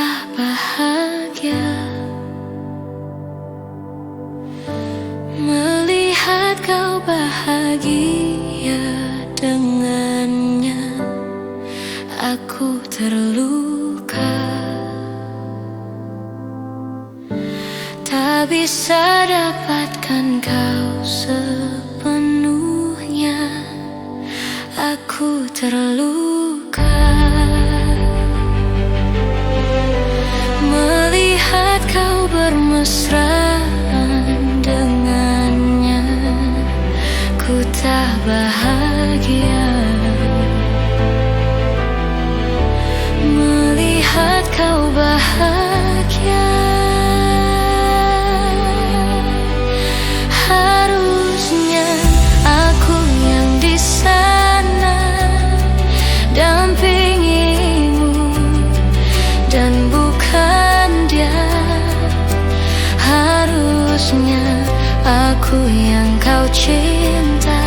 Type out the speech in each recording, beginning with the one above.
tak bahagia melihat kau bahagia dengannya. Aku terluka, tak bisa dapatkan kau sepenuhnya. Aku terluka melihat kau bermesraan dengannya. Ku tak bahagia melihat kau bahagia. Harusnya aku yang di sana dampingimu dan bukan dia. Harusnya aku yang kau cinta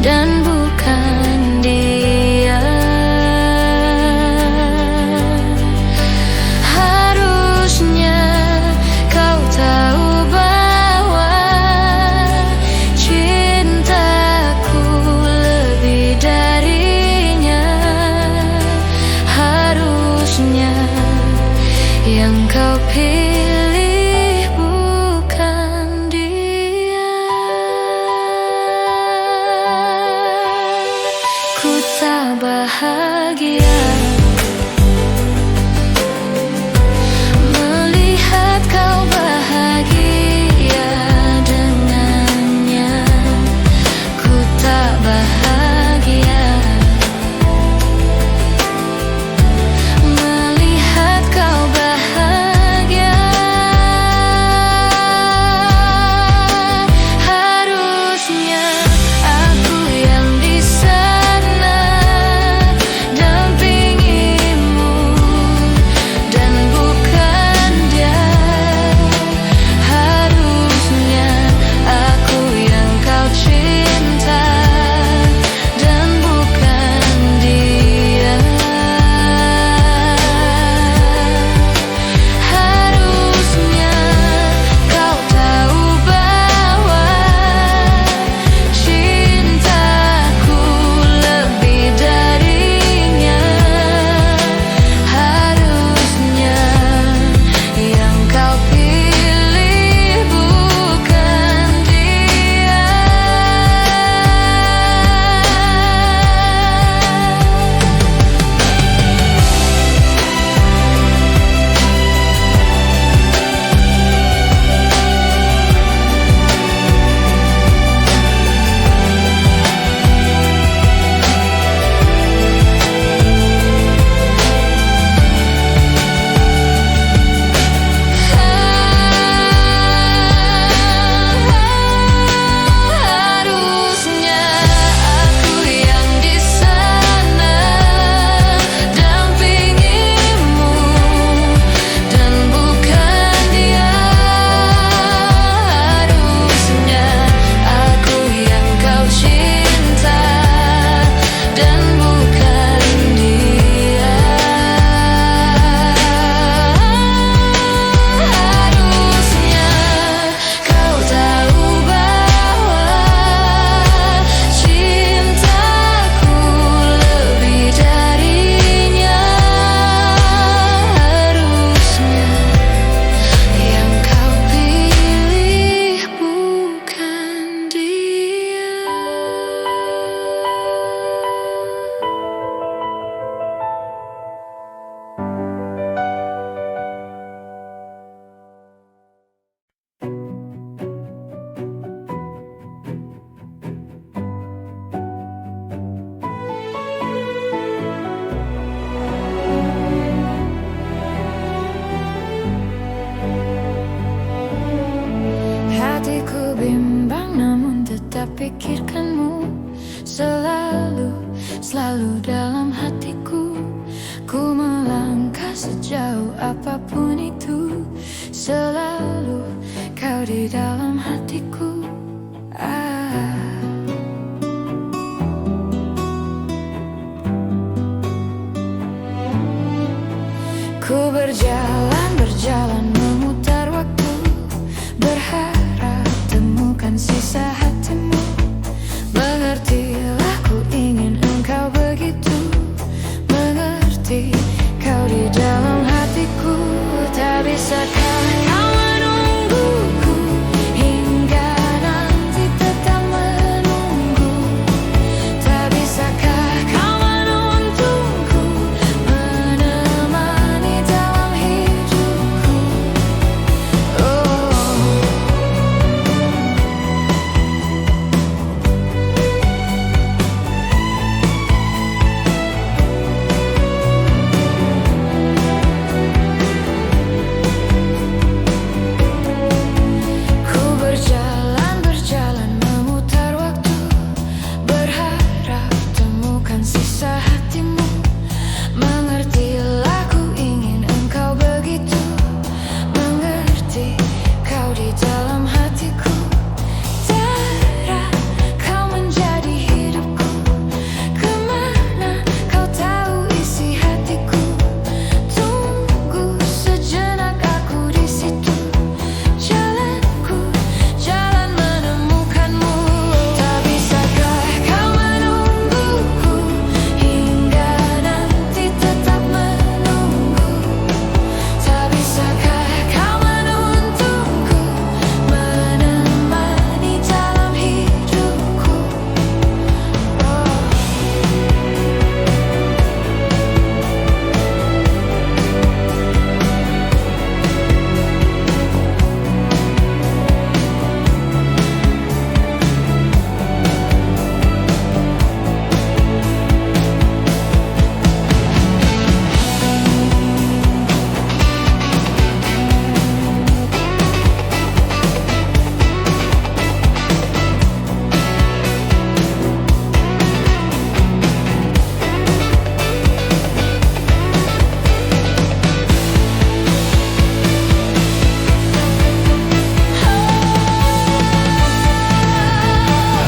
dan bukan dia. Harusnya kau tahu bahwa cintaku lebih darinya. Harusnya yang kau pilih bukan dia. Ku tak bahagia melihat kau bahagia dengannya. Ku tak bahagia melihat kau bahagia. Harusnya aku yang di sana dampingimu dan bukan dia. Harusnya aku yang kau cinta dan bukan dia. Harusnya kau tahu bahwa cintaku lebih darinya. Harusnya yang kau pilih bukan dia. Harusnya aku yang di sana dampingimu dan bukan dia. Harusnya aku yang kau cinta dan bukan dia. Harusnya kau tahu bahwa cintaku lebih darinya. Harusnya yang kau pilih bukan dia. Hatiku bimbang namun tetap pikirkanmu selalu, selalu dalam hatiku. Ku melangkah sejauh apapun itu, selalu kau di dalam hatiku. Ku berjalan memutar waktu, berharap temukan sisa hatimu. Mengertilah, ku ingin engkau begitu mengerti, kau di dalam hatiku. Tak bisakah kau menungguku hingga nanti tetap menunggu? Tak bisakah kau menuntunku, menemani dalam hidupku? Ku berjalan memutar waktu, berharap temukan sisa hatimu. Mengertilah, ku ingin engkau begitu mengerti, kau di dalam hatiku. Tera, kau menjadi hidupku. Kemana kau tahu isi hatiku? Tunggu sejenak, aku di situ. Jalanku, jalan menemukanmu. Tak bisakah kau menungguku hingga nanti tetap menunggu? Tak bisakah kau menuntunku, menemani dalam hidupku?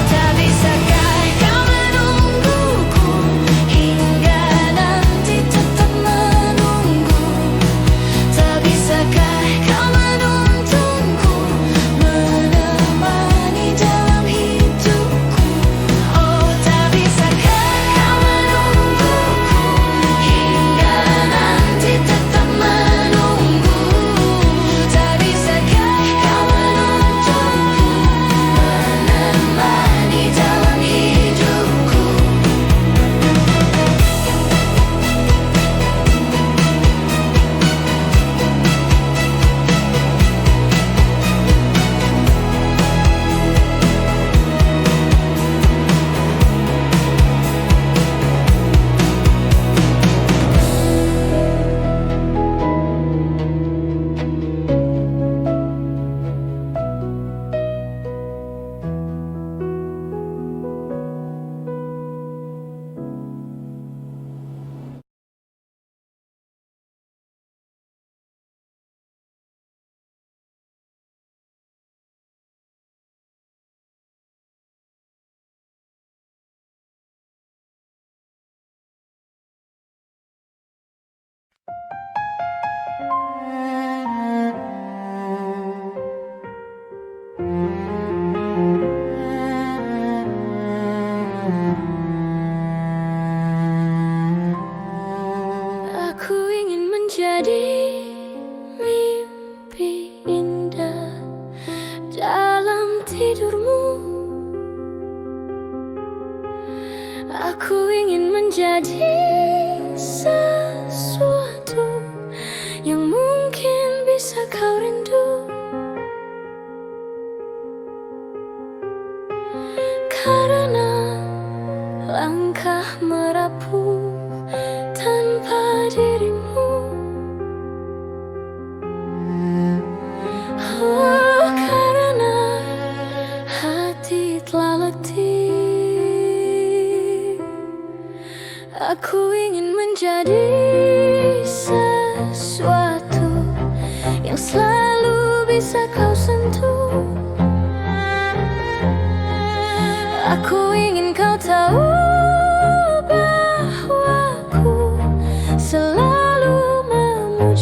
Tak bisakah kau menungguku hingga nanti tetap menunggu? Tak bisakah kau menuntunku, menemani dalam hidupku? Oh, tak bisakah kau menungguku hingga nanti tetap menunggu? Tak bisakah kau menuntunku, menemani dalam hidupku? Aku ingin menjadi mimpi indah dalam tidurmu. Aku ingin menjadi sesuatu yang mungkin bisa kau rindu. Karena langkah merapuh tanpa dirimu. Oh, karena hati telah letih. Aku ingin menjadi sesuatu yang selalu bisa kau sentuh. Aku ingin kau tahu bahwa aku selalu memuji.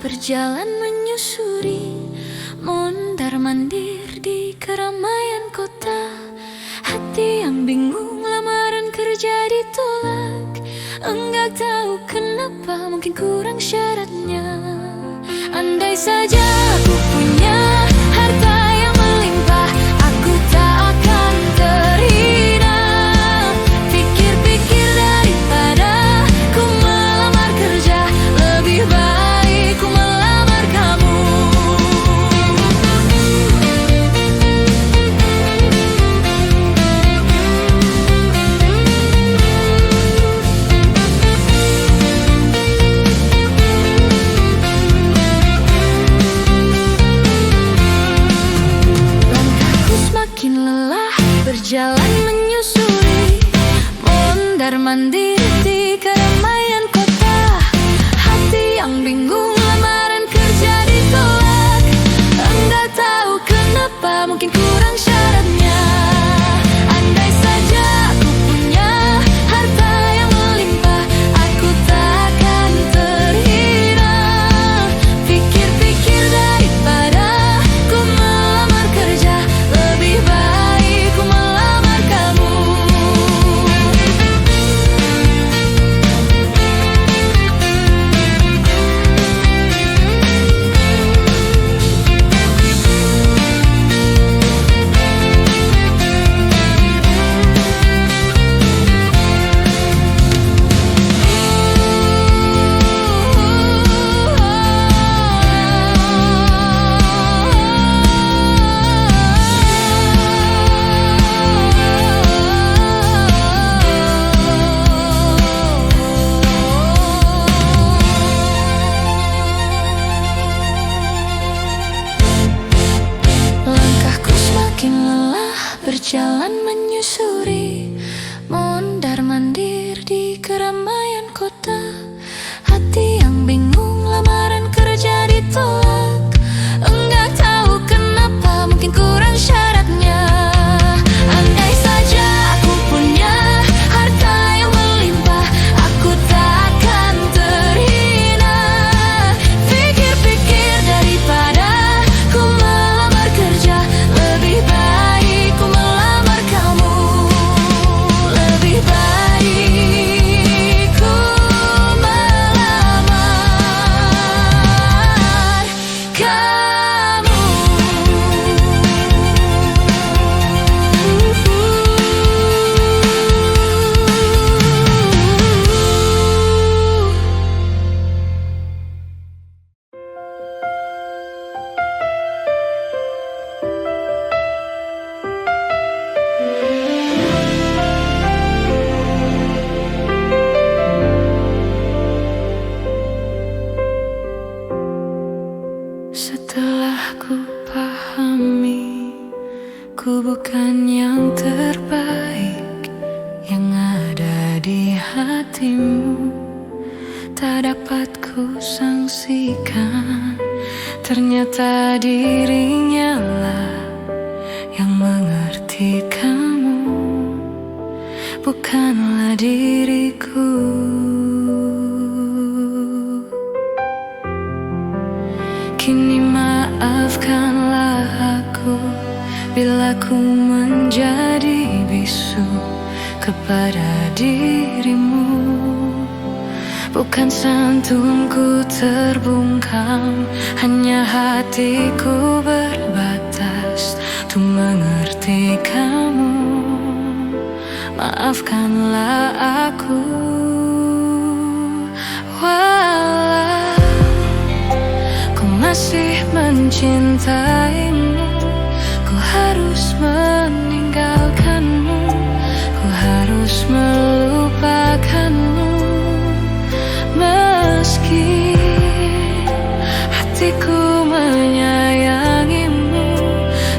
berjalan menyusuri, mondar-mandir di keramaian kota. Hati yang bingung, lamaran kerja ditolak. Enggak tahu kenapa, mungkin kurang syaratnya. Andai saja aku punya harta yang melimpah, aku tak akan terhina. Pikir-pikir daripada ku melamar kerja, lebih baik ku melamar kamu. Berjalan menyusuri, mondar-mandir di keramaian kota. Hati yang bingung, lamaran kerja ditolak. Enggak tahu kenapa, mungkin kurang syaratnya. Andai saja aku punya harta yang melimpah, aku tak akan terhina. Pikir-pikir daripada ku melamar kerja, lebih baik ku melamar kamu. Berjalan menyusuri, mondar-mandir di keramaian kota. Hati yang bingung, lamaran kerja ditolak. Enggak tahu kenapa, mungkin kurang syaratnya. Andai saja aku punya harta yang melimpah, aku tak akan terhina. Pikir-pikir daripada ku melamar kerja, lebih baik ku melamar kamu. Lebih baik ku melamar kamu. Setelah ku pahami, ku bukan yang terbaik yang ada di hatimu. Tak dapat ku sangsikan, ternyata dirinya lah yang mengerti kamu, bukanlah diriku. Kini maafkanlah aku bila ku menjadi bisu kepada dirimu. Bukan santunku terbungkam, hanya hatiku berbatas untuk mengerti kamu. Maafkanlah aku, walau ku masih mencintaimu. Ku harus meninggalkanmu, ku harus melupakanmu. Meski hatiku menyayangimu,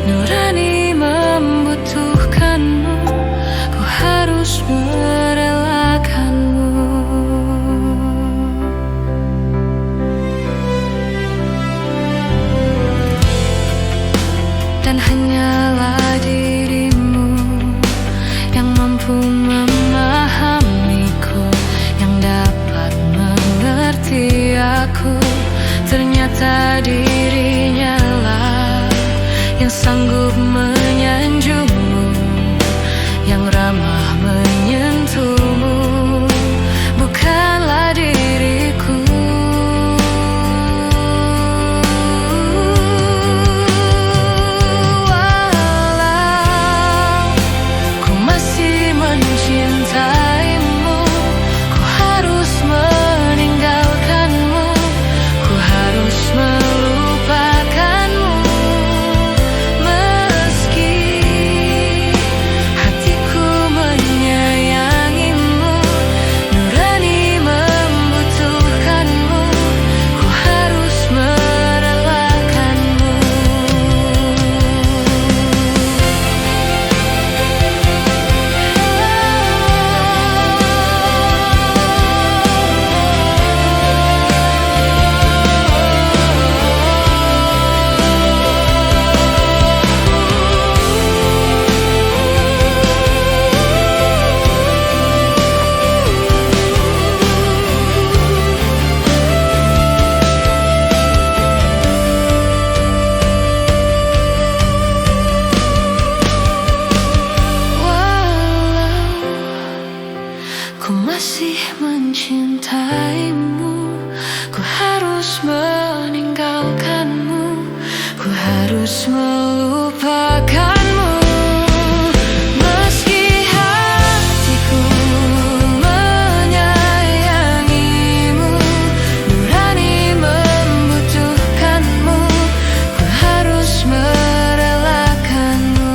nurani membutuhkanmu, ku harus merelakanmu. Dan hanyalah dirimu yang mampu memahamiku, yang dapat mengerti aku ternyata dirinya lah yang sanggup menyanjungmu, yang ramah menyentuhmu, bukanlah diriku. Walau ku masih mencintaimu, ku harus meninggalkanmu, ku harus melupakanmu. Meski hatiku menyayangimu, nurani membutuhkanmu, ku harus merelakanmu. Walau ku masih mencintaimu, ku harus meninggalkanmu, ku harus melupakanmu. Meski hatiku menyayangimu, nurani membutuhkanmu, ku harus merelakanmu.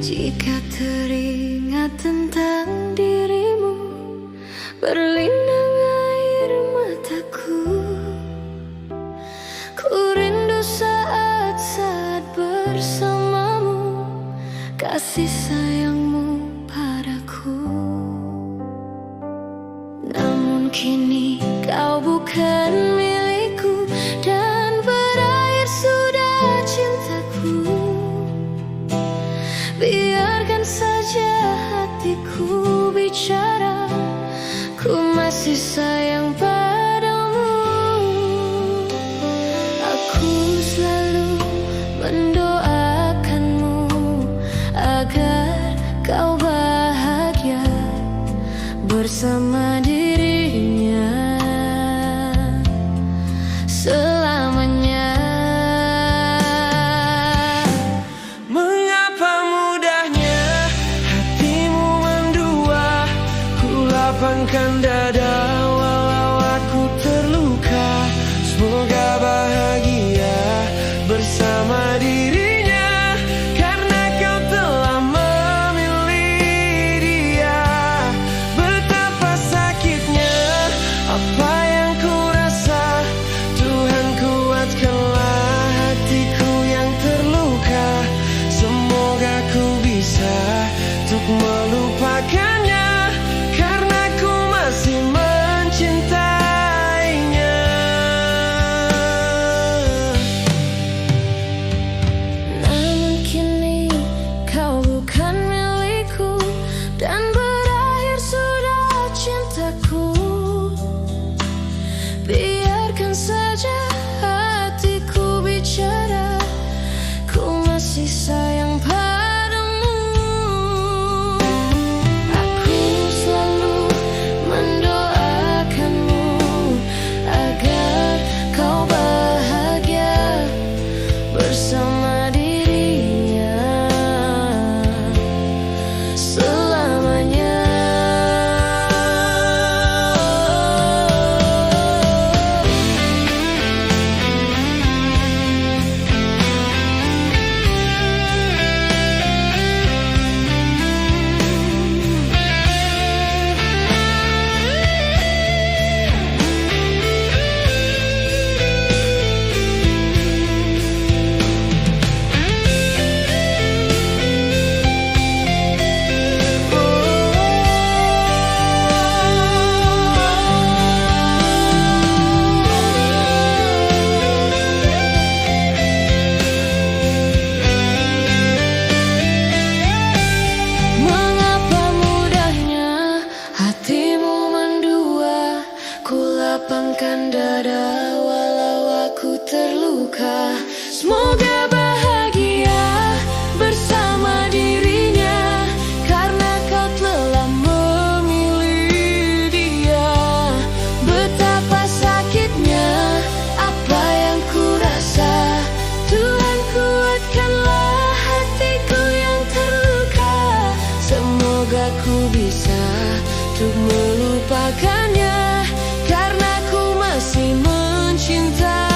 Jika teringat tentang dirimu, berlinang air mataku. Ku rindu saat-saat bersamamu, kasih sayangmu padaku. Namun kini kau bukan milikku, dan berakhir sudah cintaku. Biarkan saja hatiku bicara, ku masih sayang padamu. Aku selalu mendoakanmu agar kau bahagia bersama dirinya selamanya. Mengapa mudahnya hatimu mendua, ku lapangkan dada walau aku terluka. Semoga bahagia bersama dirinya, karena kau telah memilih dia. Betapa sakitnya apa yang ku rasa, Tuhan kuatkanlah hatiku yang terluka. Semoga ku bisa untuk melupakannya, karena ku masih dada walau aku terluka. Semoga bahagia bersama dirinya, karena kau telah memilih dia. Betapa sakitnya apa yang ku rasa. Tuhan, kuatkanlah hatiku yang terluka. Semoga ku bisa untuk melupakannya, karena ku masih mencintainya.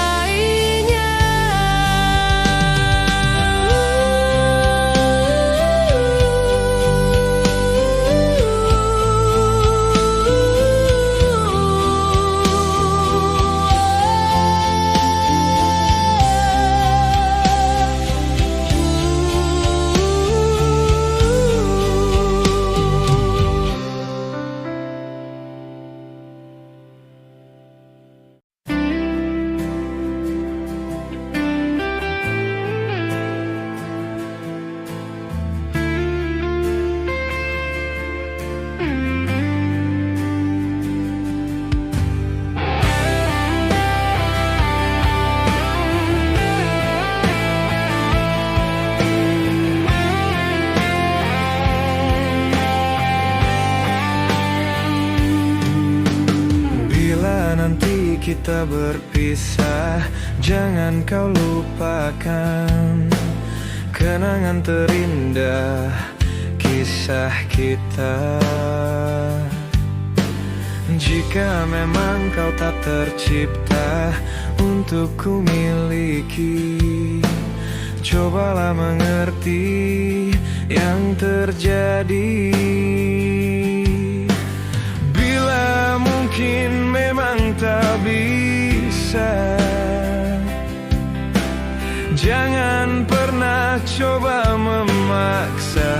Nanti kita berpisah, jangan kau lupakan kenangan terindah kisah kita. Jika memang kau tak tercipta untuk ku miliki, cobalah mengerti yang terjadi. Bila mungkin memang tak bisa, jangan pernah coba memaksa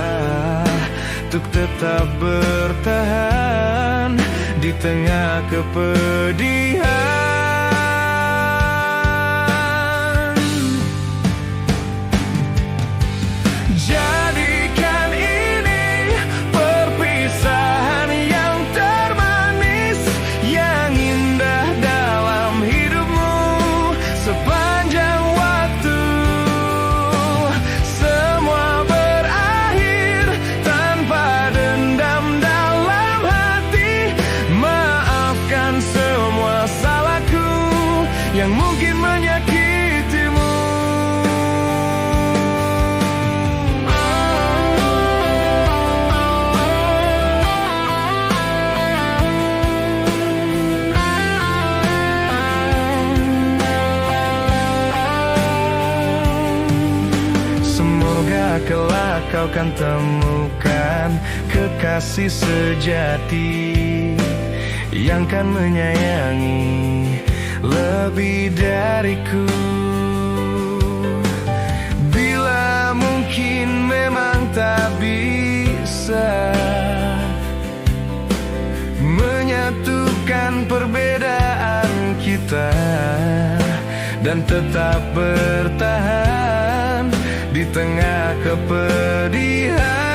untuk tetap bertahan di tengah kepedihan. Jadikan ini perpisahan yang termanis, yang indah dalam hidupmu sepanjang waktu. Semua berakhir tanpa dendam dalam hati. Maafkan semua salahku yang mungkin menyakitimu. Semoga kelak kau kan temukan kekasih sejati yang kan menyayangi lebih dariku. Bila mungkin memang tak bisa menyatukan perbedaan kita dan tetap bertahan di tengah kepedihan.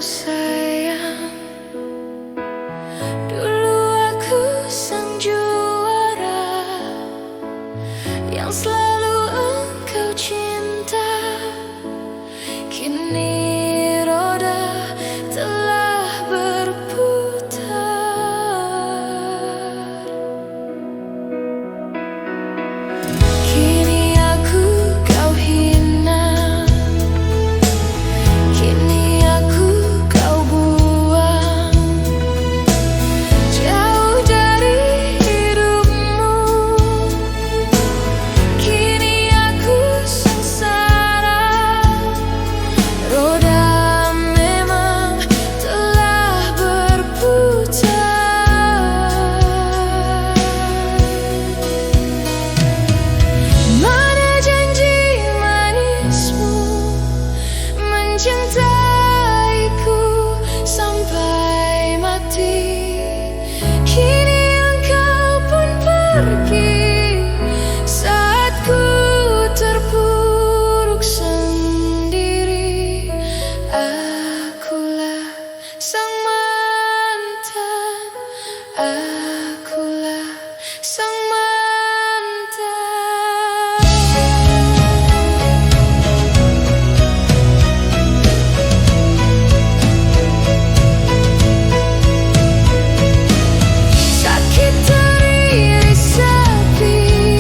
sayang. Dulu aku sang juara yang selalu engkau cinta. Kini roda telah berputar. Kini aku kau hina, kini aku kau buang jauh dari hidupmu. Kini aku sengsara, roda memang telah berputar. Mana janji manismu mencintaiku sampai mati. Kini engkau pun pergi saat ku terpuruk sendiri. Akulah sang mantan, akulah sang mantan. Sakit teriris sepi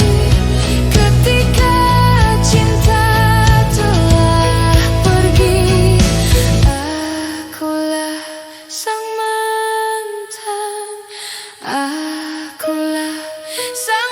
ketika cinta telah pergi. Akulah sang mantan, akulah sang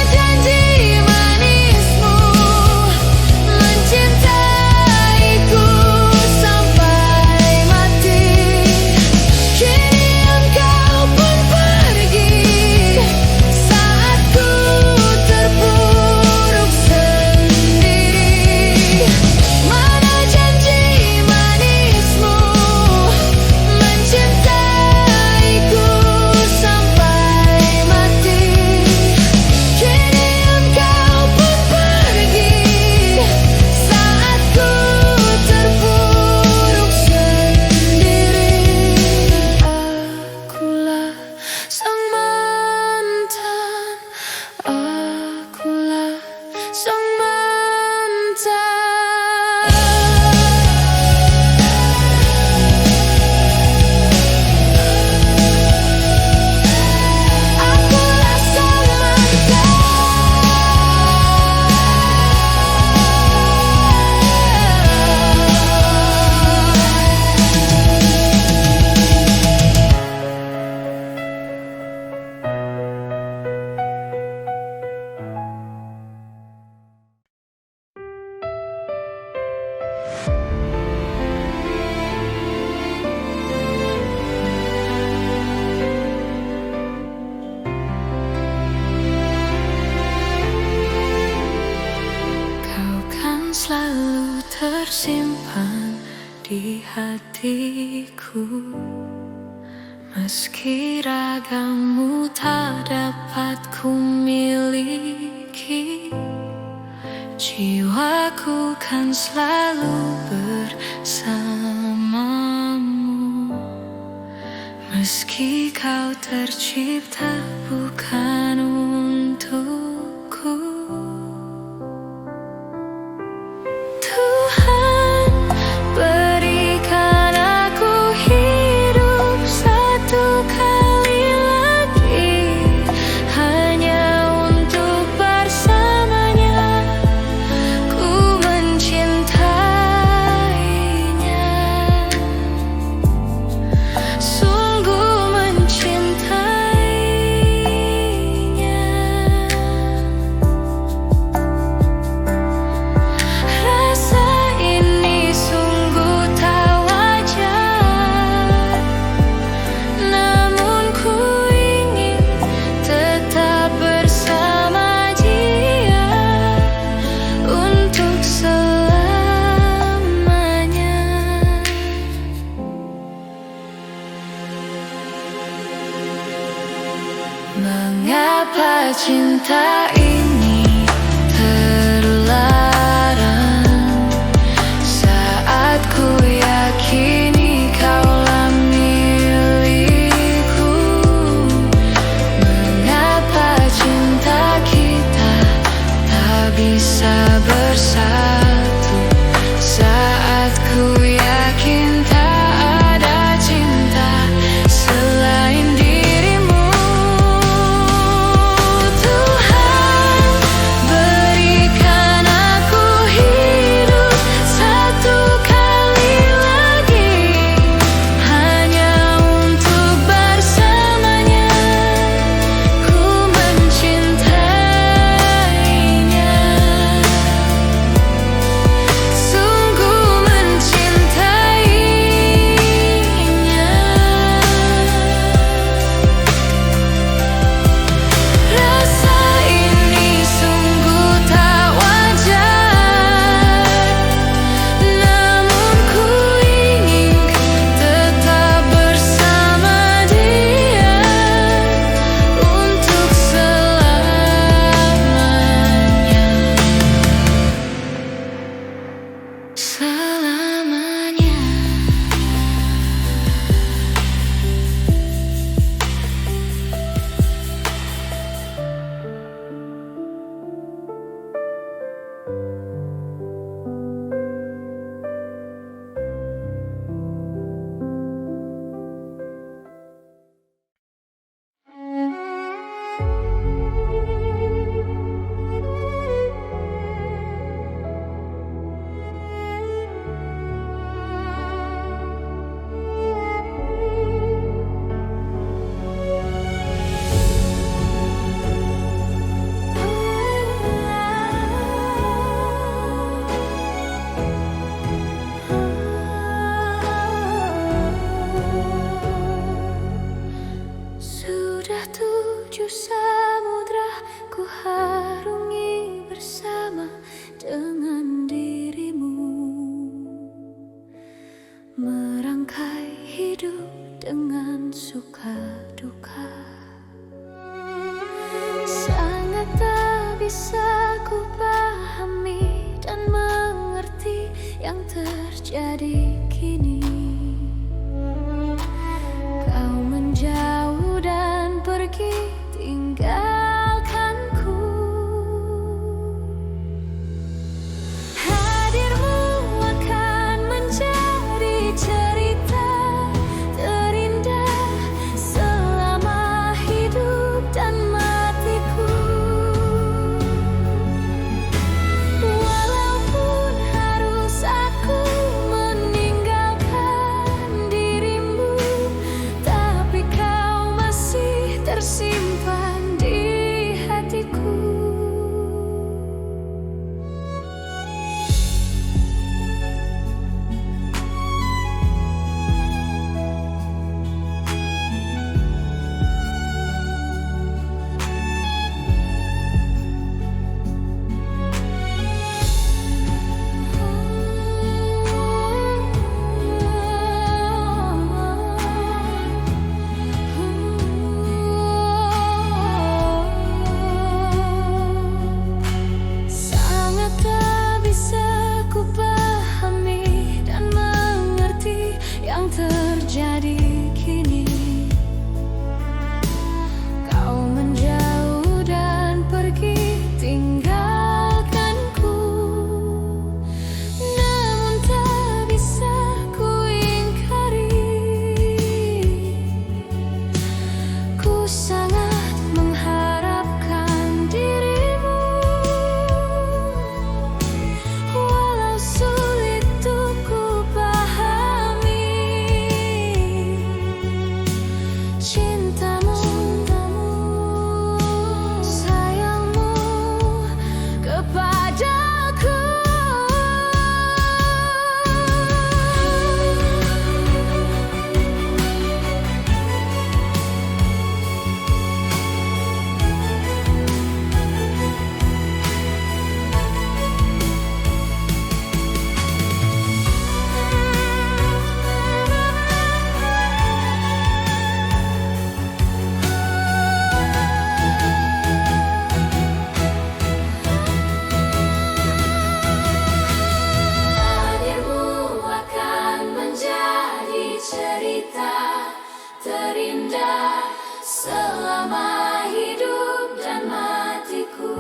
janji manismu mencintaiku sampai mati. Kini engkau pun pergi saat ku terpuruk sendiri. Mana janji manismu mencintaiku sampai mati. Kini engkau pun pergi saat ku terpuruk sendiri. Akulah sang mantan, akulah sang mantan. Akulah sang mantan. Kau kan selalu tersimpan di hatiku, meski ragammu tak dapat ku miliki. Jiwaku kan selalu bersamamu, meski kau tercipta bukan untukku. Tuhan berikan aku hidup satu kali lagi, hanya untuk bersamanya. Ku mencintainya. Mengapa cinta ini terlarang saat ku yakini kaulah milikku? Mengapa cinta kita tak bisa bersatu saat ku yakin tak ada cinta selain dirimu? Tuhan, berikan aku hidup satu kali lagi, hanya untuk bersamanya. Ku mencintainya, sungguh mencintainya. Rasa ini sungguh tak wajar, namun ku ingin tetap bersama dia untuk selamanya. Selamanya. Sudah 7 samudra ku harungi bersama dengan dirimu, merangkai hidup dengan suka duka. Sangat tak bisa ku pahami dan mengerti yang terjadi kini. Kau menjauh dan pergi tinggalkanku. Hadirmu akan menjadi cerita terindah selama hidup dan matiku. Walaupun harus aku meninggalkan terindah selama hidup dan matiku.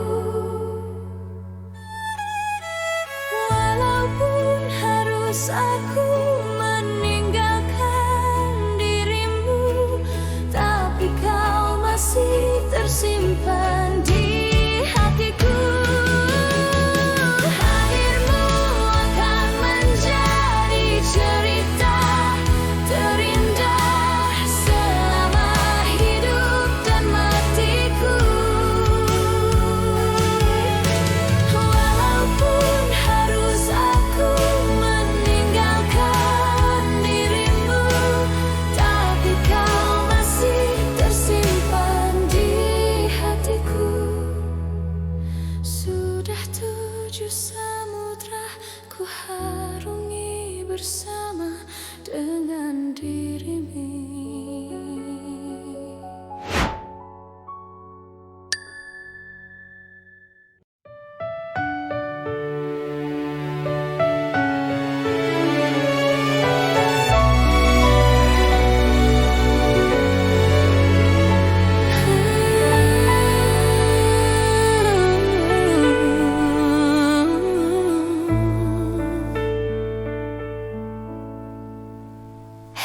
Walaupun harus aku meninggalkan dirimu, tapi kau masih tersimpan di hatiku. Akhirmu akan menjadi cerita terindah selama hidup dan matiku. Walaupun harus aku meninggalkan dirimu, tapi kau masih tersimpan di hatiku. Sudah 7 samudra ku harungi bersama dengan dirimu.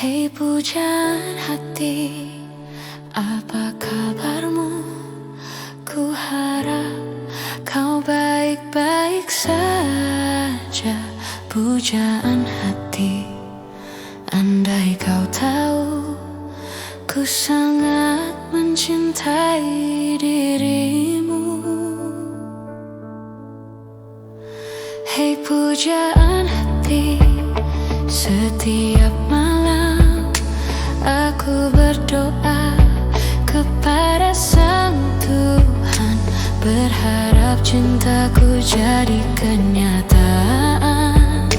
Hei pujaan hati, apa kabarmu? Ku harap kau baik-baik saja. Pujaan hati, andai kau tahu, ku sangat mencintai dirimu. Hei pujaan hati, setiap malam aku berdoa kepada Sang Tuhan, berharap cintaku jadi kenyataan,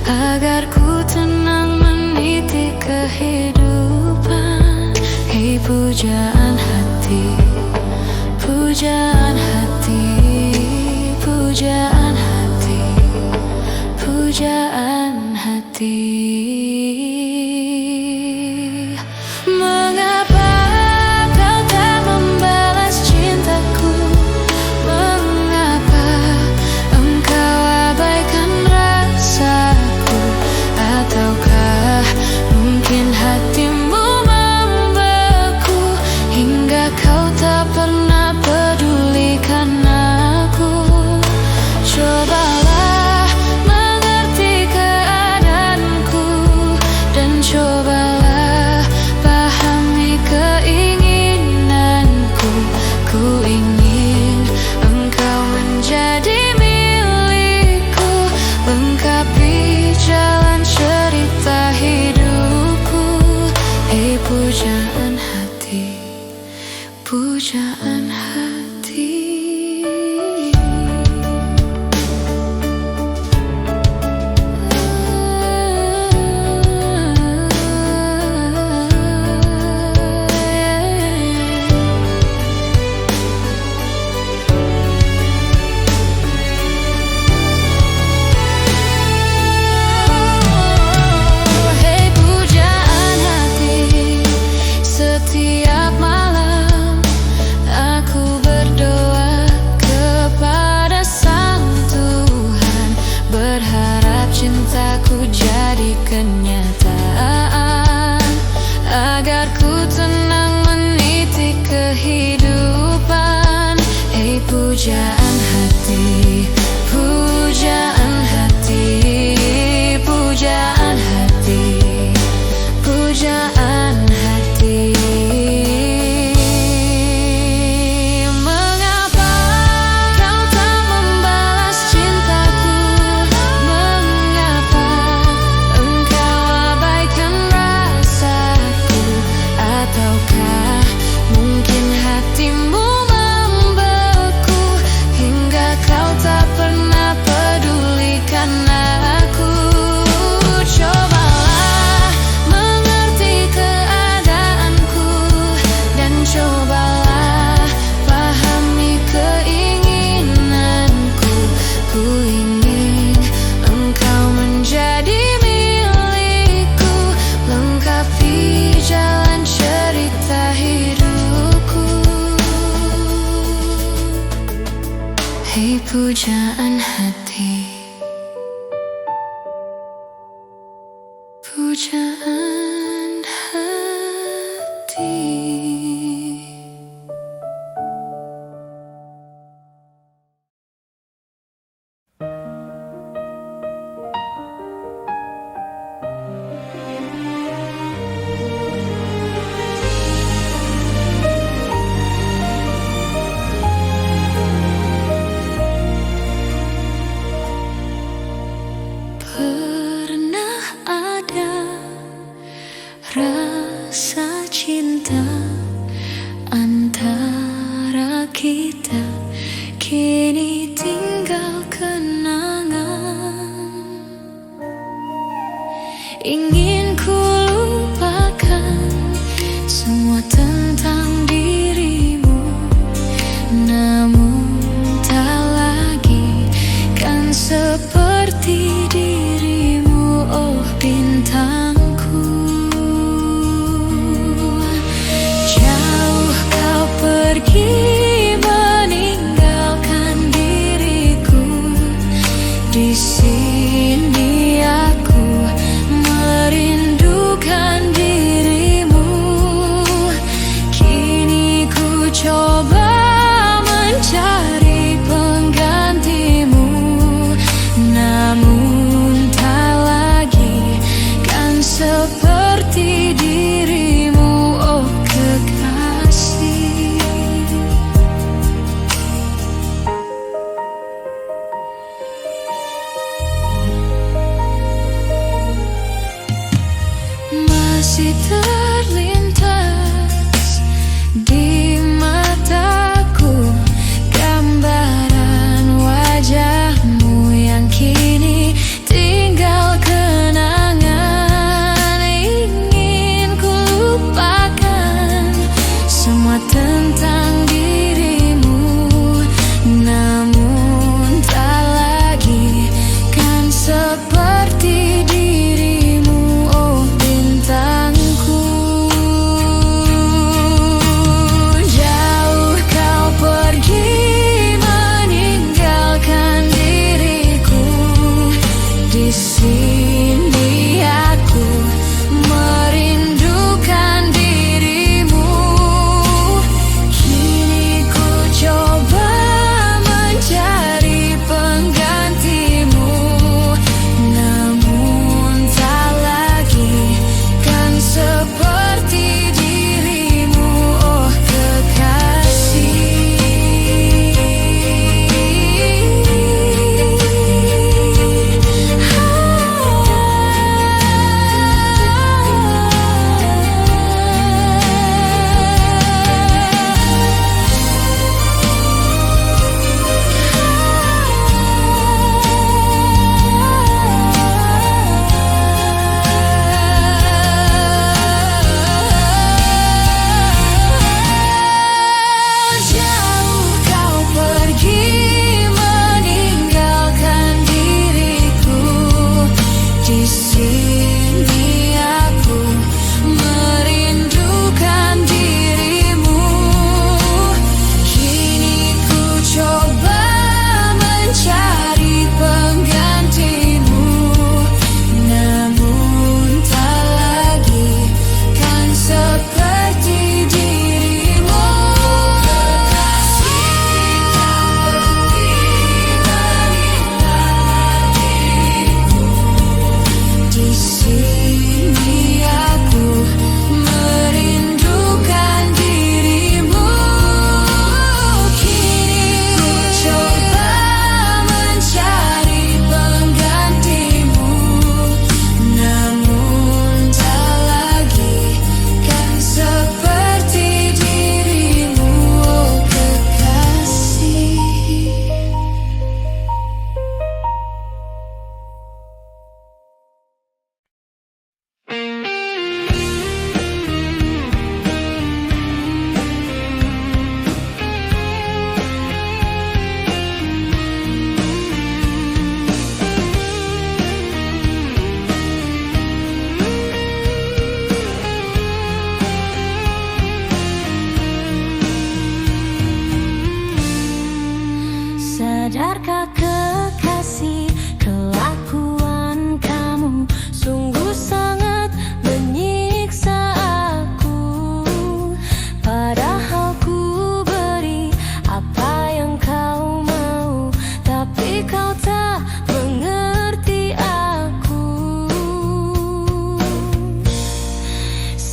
agar ku tenang meniti kehidupan. Hei pujaan hati, pujaan hati, pujaan hati, pujaan hati. Mengapa kau tak membalas cintaku? Mengapa engkau abaikan rasaku? Ataukah mungkin hatimu membeku pujaan hati, pujaan hati. Pernah ada rasa cinta antara kita, kini tinggal kenangan. Ingin ku lupakan semua tentang dirimu, namun tak lagi kan seperti dirimu, oh bintangku. Jauh kau pergi meninggalkan diriku, di sini aku merindukan dirimu. Kini ku coba mencari penggantimu, namun tak lagi kan seperti dirimu, oh kekasih. Masih terlintas di mataku gambaran wajahmu yang kini tinggal kenangan. Ingin ku lupakan semua tentang dirimu, namun tak lagi kan seperti dirimu, oh bintangku.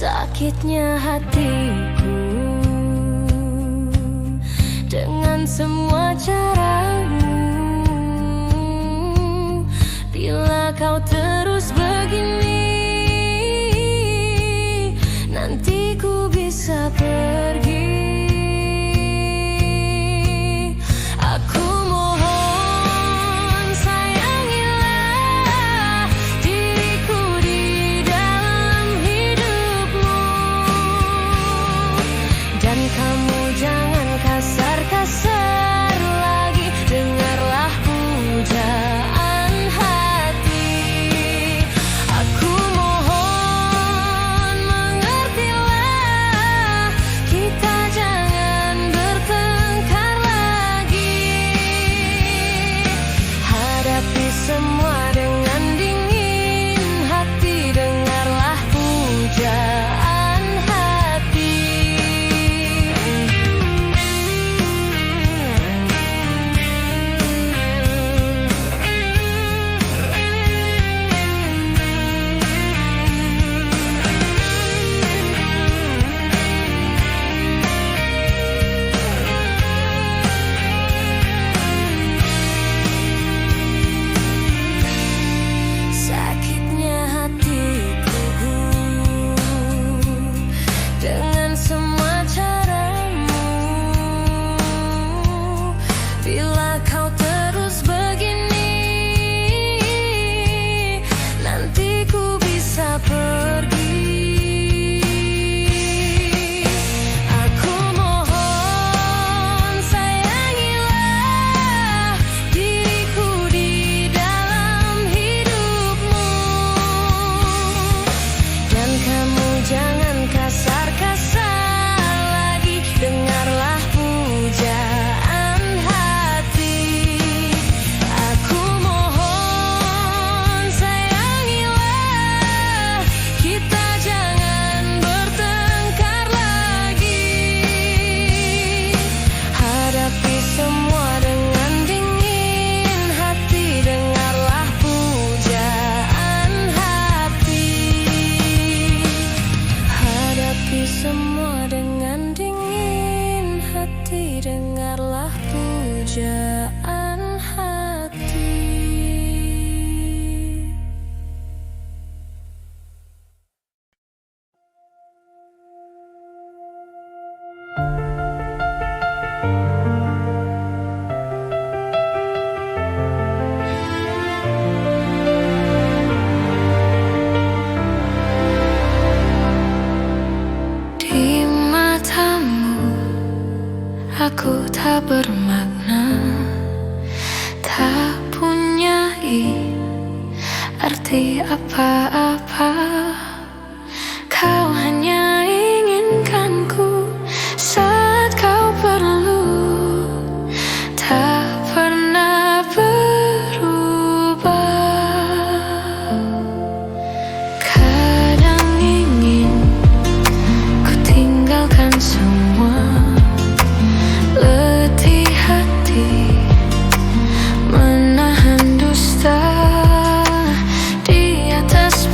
sakitnya hatiku dengan semua caramu. Bila kau terus begini, nanti ku bisa pergi. Aku mohon sayangilah diriku di dalam hidupmu, dan kamu jangan kasar-kasar lagi, dengarlah pujaan hati. Aku mohon mengertilah, kita jangan bertengkar lagi. Hadapi semua dengan dingin hati, dengarlah pujaan hati. Sakitnya hatiku dengan semua caramu. Bila kau terus begini, nanti ku bisa pergi. Aku mohon sayangilah diriku di dalam hidupmu, dan kamu jangan kasar-kasar lagi, dengarlah pujaan hati. Aku mohon sayangilah, kita jangan bertengkar lagi. Hadapi semua dengan dingin hati, dengarlah pujaan hati. Hadapi semua dengan dingin hati, dengarlah pujaan hati. Di matamu aku tak bermakna, tak punyai arti apa-apa. Kau hanya inginkanku saat kau perlu, tak pernah berubah. Kadang ingin ku tinggalkan semua, letih hati menahan dusta di atas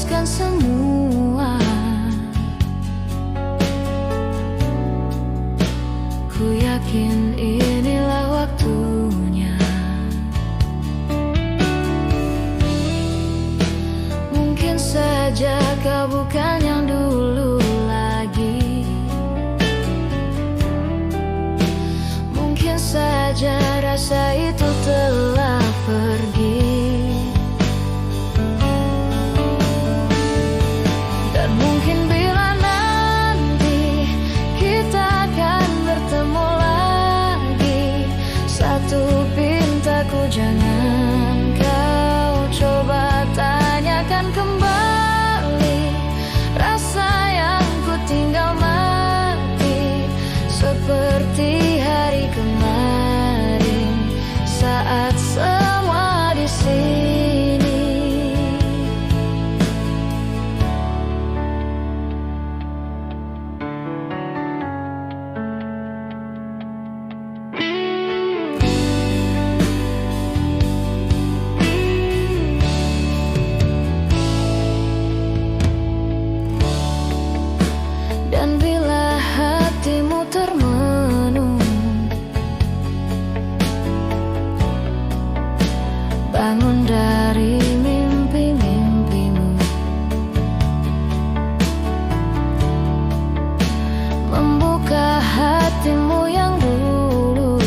melepaskan semua. Ku yakin inilah waktunya. Mungkin saja kau bukan yang dulu lagi. Mungkin saja rasa itu telah pergi. Dan mungkin bila nanti kita akan bertemu lagi, satu pintaku jangan kau coba tanyakan kembali rasa yang ku tinggal mati, seperti hari kemarin saat semua di sini. Dan bila hatimu termenung, bangun dari mimpi-mimpimu, membuka hatimu yang dulu,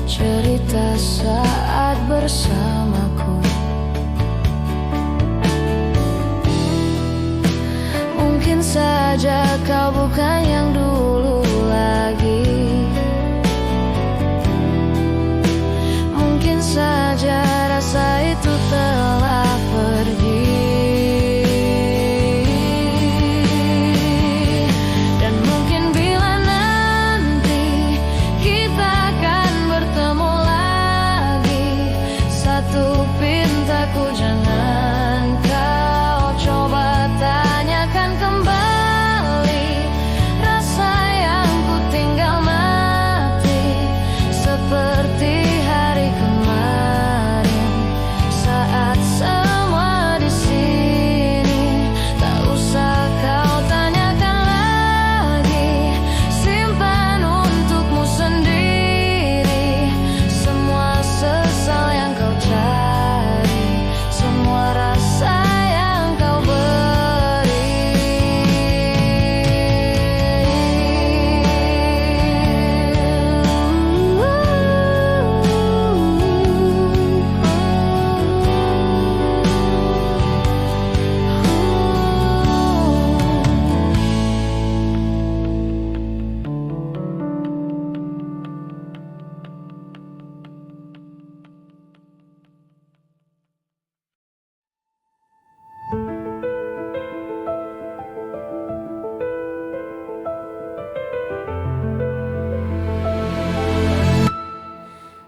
cerita saat bersamaku. Mungkin saja kau bukan yang dulu lagi. Mungkin saja rasa itu telah pergi. Dan mungkin bila nanti kita akan bertemu lagi, satu pintaku jangan kau coba tanyakan kembali rasa yang ku tinggal mati, seperti hari kemarin saat semua di sini. Tak usah kau tanyakan lagi, simpan untukmu sendiri semua sesal yang kau cari, semua rasa yang kau beri.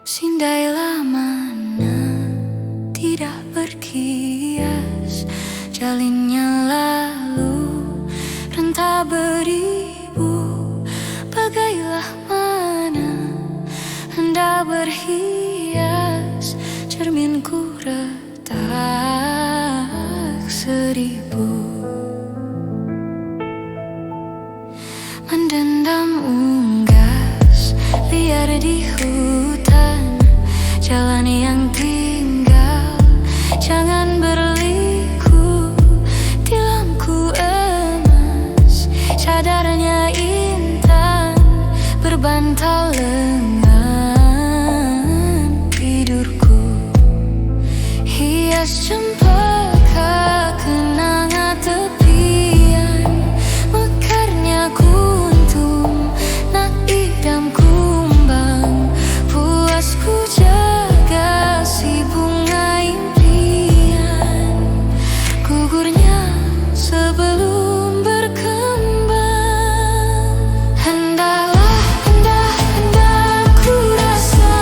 Sindailah mana tidak berkias, jalinnya lalu rentah beribu. Bagailah mana hendak berhias, cerminku retak seribu. Mendendam unggas liar di hutan, jalan yang tinggal jangan berliku. Tilamku emas, cadarnya intan, berbantal lengan tidurku. Hias cempaka kenanga tepian, mekarnya kuntum nak idam kumbang. Puasku jaga si bunga impian, gugurnya sebelum berkembang. Hendaklah, hendak ku rasa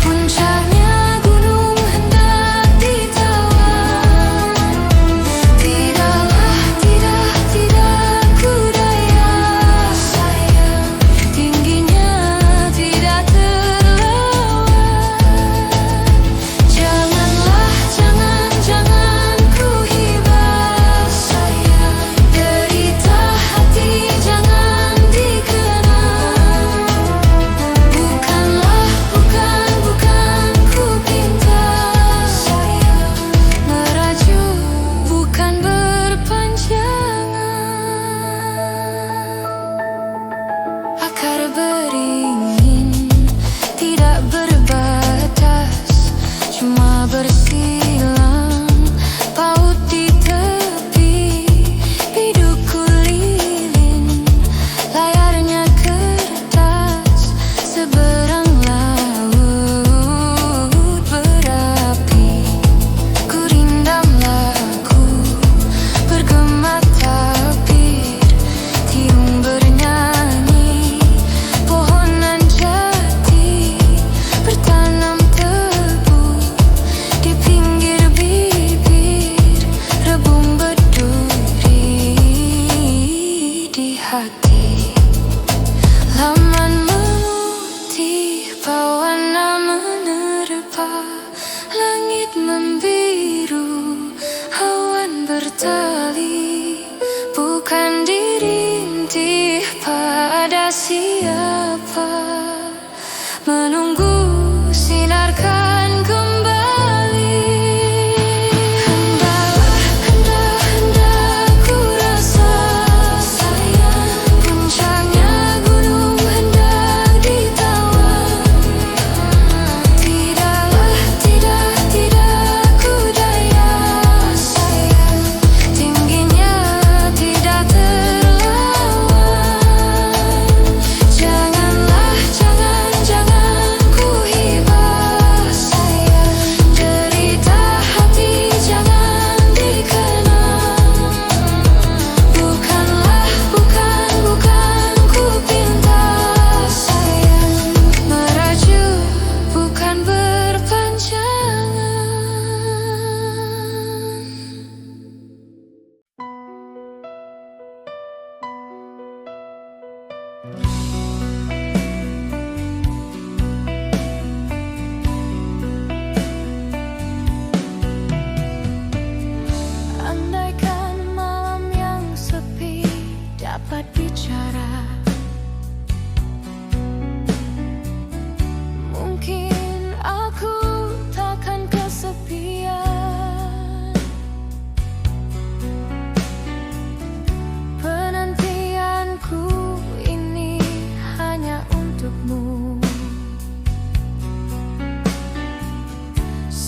puncaknya gunung hendak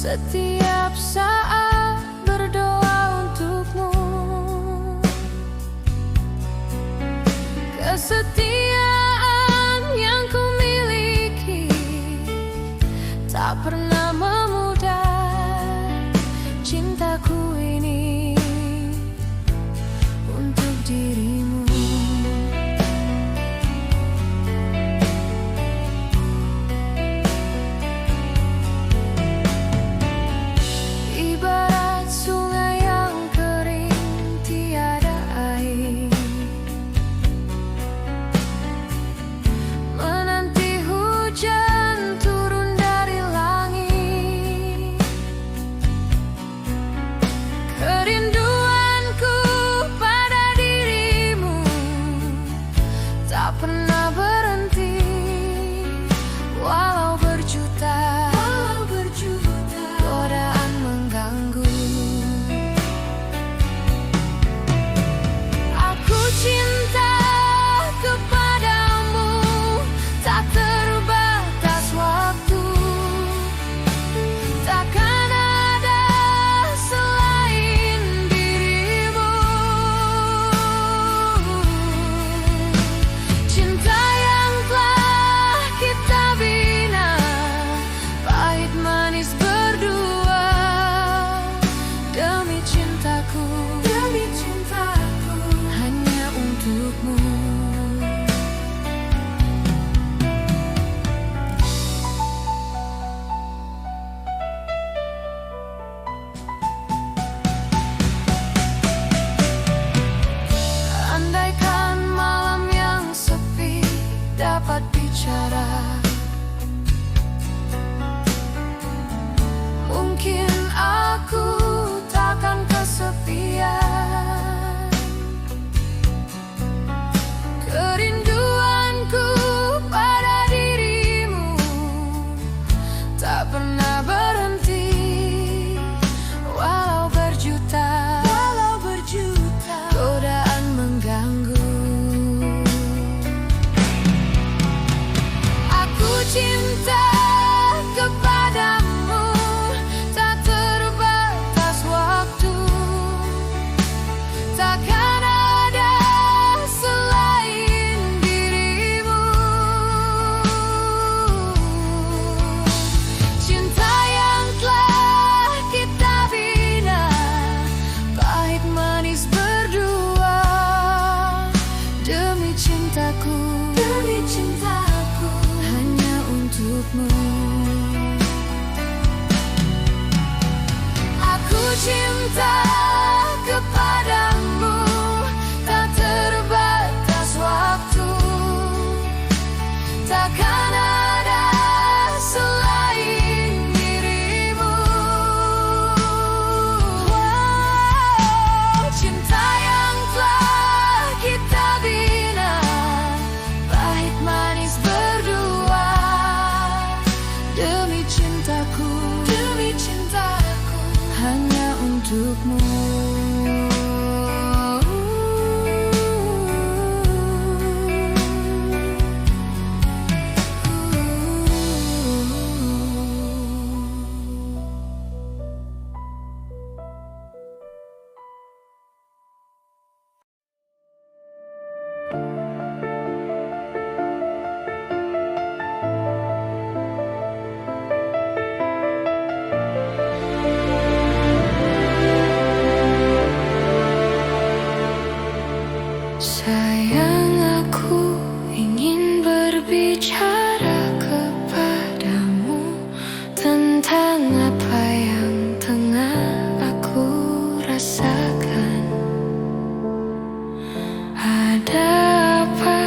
setiap saat berdoa untukmu. Kesetiaan yang ku miliki tak pernah memudar. Cintaku ini untuk dirimu. Ibarat sungai yang kering tiada air, menanti hujan turun dari langit. Kerinduanku pada dirimu tak pernah berhenti, walau berjuta godaan mengganggu. Aku cinta kepadamu, tak terbatas waktu. Takkan ada selain dirimu. Cinta yang telah kita bina, pahit manis berdua. Demi cintaku, hanya untukmu. Andaikan malam yang sepi dapat bicara, mungkin aku takkan kesepian. Kerinduanku pada dirimu tak pernah berhenti, walau berjuta godaan mengganggu. Aku cinta kepadamu, tak terbatas waktu. Takkan ada selain dirimu. Cinta yang telah kita bina, pahit manis berdua. Demi cintaku, hanya untukmu. Aku cinta kepadamu, tak terbatas waktu. Takkan ada selain dirimu. Cinta yang telah kita bina, pahit manis berdua. Demi cintaku, hanya untukmu. Sayang, aku ingin berbicara kepadamu tentang apa yang tengah aku rasakan. Ada apa,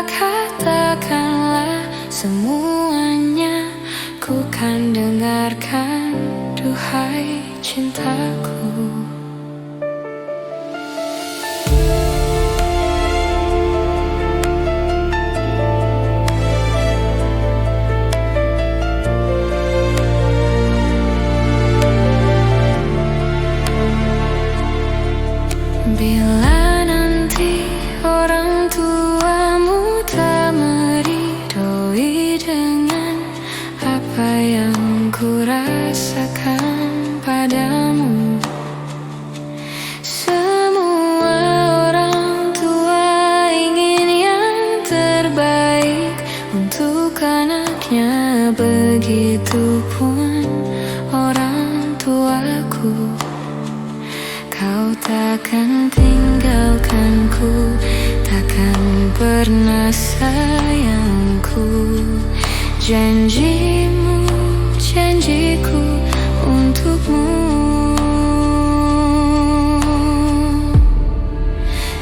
katakanlah semuanya. Ku kan dengarkan, duhai cintaku. Bila nanti orang tuamu tak meridhoi dengan apa yang ku rasakan padamu. Semua orang tua ingin yang terbaik untuk anaknya, begitupun orang tuaku. Kau takkan tinggalkanku, takkan pernah sayangku. Janjimu, janjiku untukmu.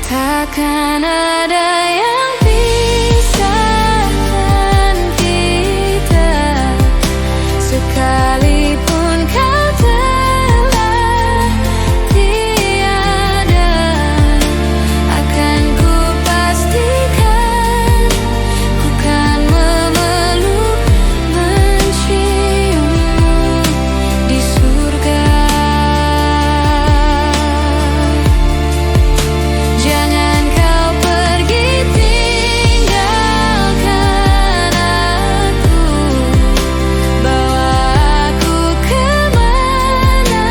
Takkan ada yang pisahkan kita, sekalipun kau telah tiada. Akan ku pastikan, ku kan memeluk, menciummu di surga. Jangan kau pergi tinggalkan aku, bawa aku kemana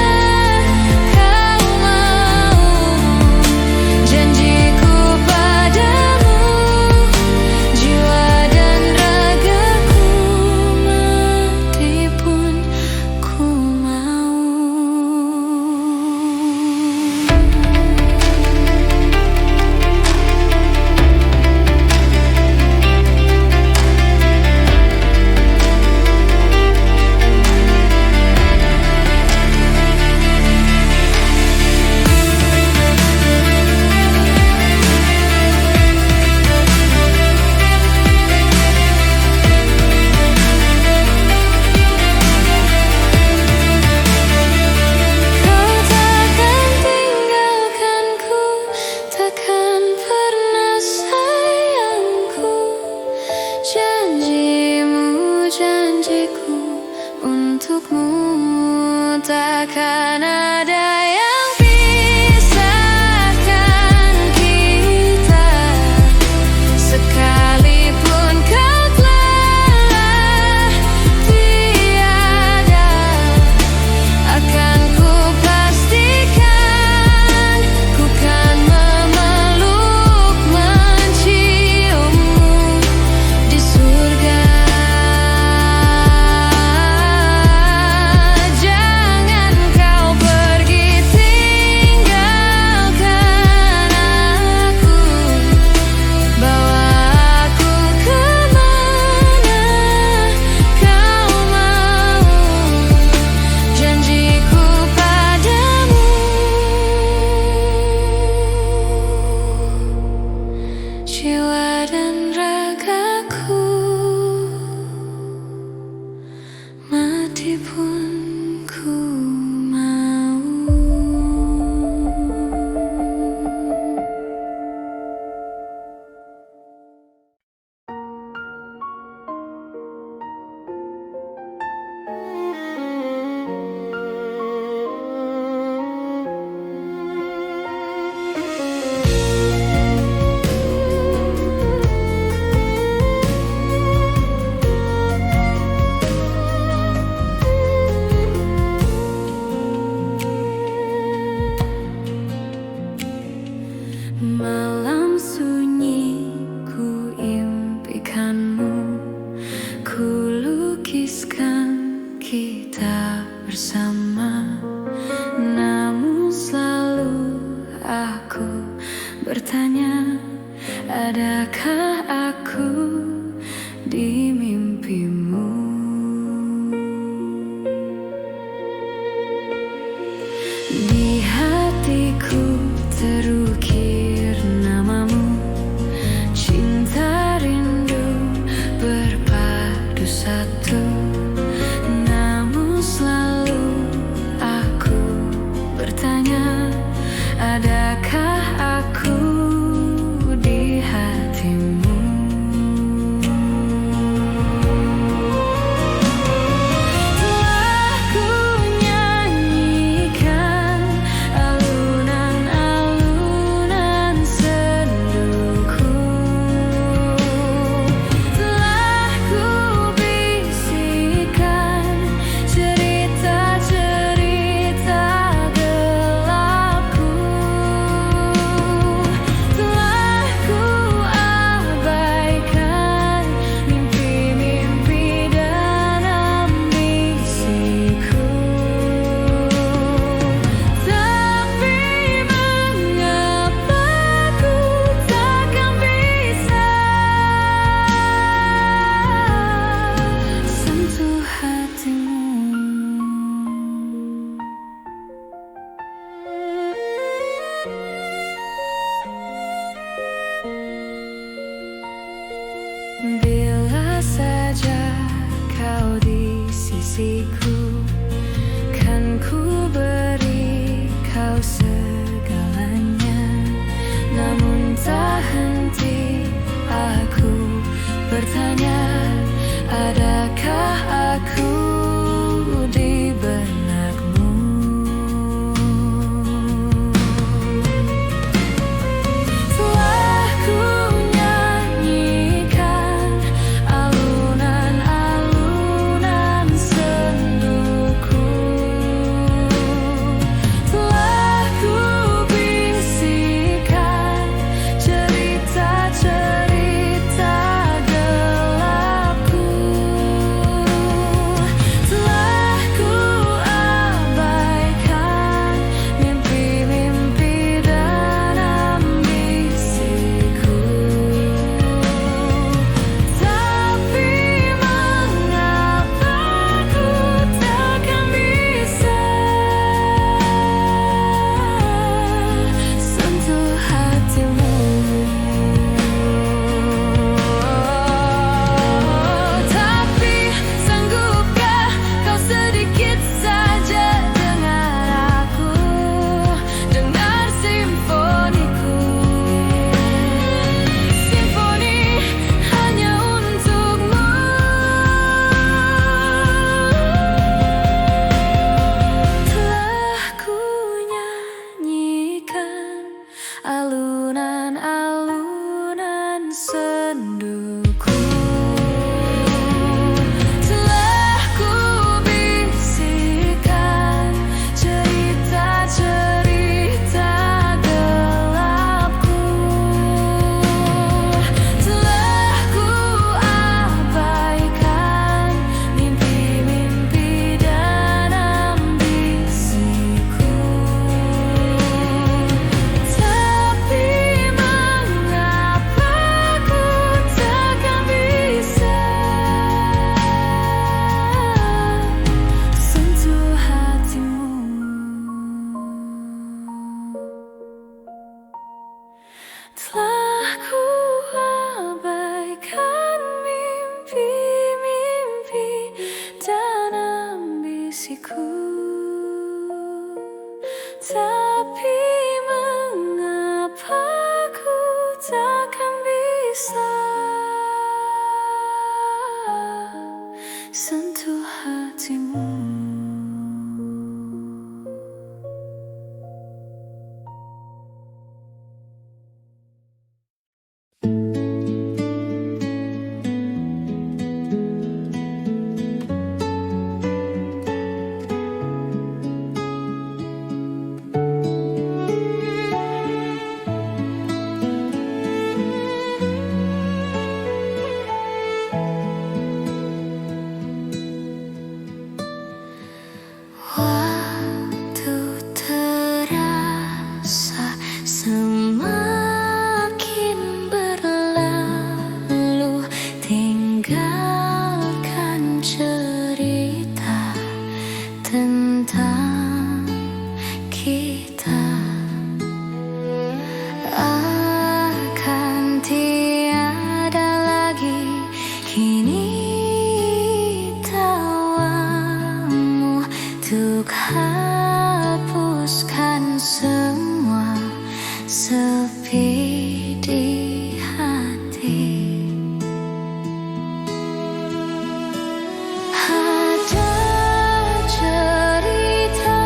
kau mau. Janjiku padamu, jiwa dan ragaku, mati pun ku mau. Kau takkan tinggalkanku, takkan pernah sayangku. Janjimu, janjiku untukmu. Takkan ada yang pisahkan kita, sekalipun kau telah tiada. Akan ku pastikan, ku kan memeluk, menciummu di surga. Jangan kau pergi tinggalkan aku, bawa aku kemana kau mau. Janjiku padamu, jiwa dan ragaku, mati pun ku mau. Malam sunyi ku impikanmu, ku lukiskan kita bersama. Namun selalu aku bertanya, adakah aku di mimpimu? Di hatiku terukir namamu, cinta rindu berpadu satu. Namun selalu untuk hapuskan semua sepi di hati. Ada cerita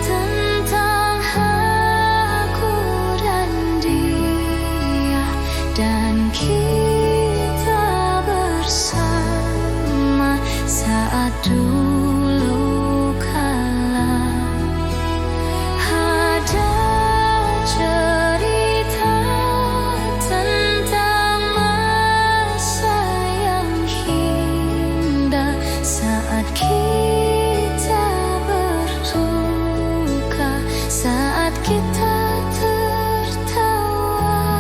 tentang aku dan dia, dan kita bersama saat dulu kala. Ada cerita tentang masa yang indah saat kita berduka, saat kita tertawa.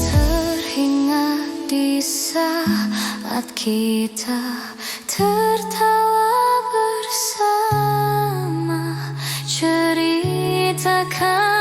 Teringat di saat kita tertawa bersama, ceritakan